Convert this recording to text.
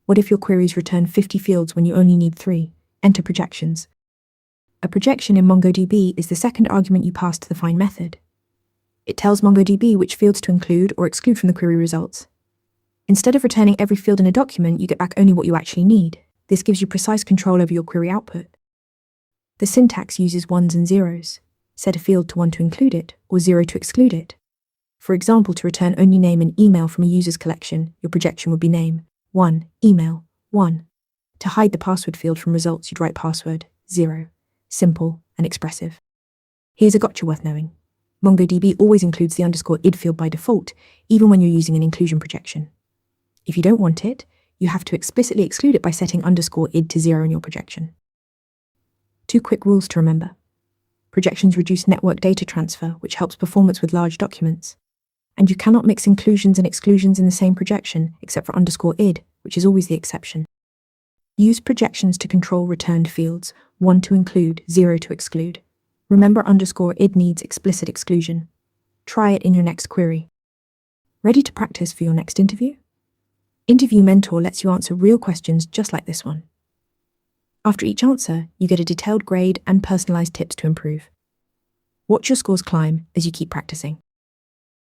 What if your queries return 50 fields when you only need 3? Enter projections. A projection in MongoDB is the second argument you pass to the find method. It tells MongoDB which fields to include or exclude from the query results. Instead of returning every field in a document, you get back only what you actually need. This gives you precise control over your query output. The syntax uses ones and zeros. Set a field to 1 to include it, or 0 to exclude it. For example, to return only name and email from a user's collection, your projection would be name, 1, email, 1. To hide the password field from results, you'd write password, 0. Simple and expressive. Here's a gotcha worth knowing. MongoDB always includes the _id field by default, even when you're using an inclusion projection. If you don't want it, you have to explicitly exclude it by setting _id to 0 in your projection. 2 quick rules to remember. Projections reduce network data transfer, which helps performance with large documents. And you cannot mix inclusions and exclusions in the same projection, except for _id, which is always the exception. Use projections to control returned fields, 1 to include, 0 to exclude. Remember _id needs explicit exclusion. Try it in your next query. Ready to practice for your next interview? Interview Mentor lets you answer real questions just like this one. After each answer, you get a detailed grade and personalized tips to improve. Watch your scores climb as you keep practicing.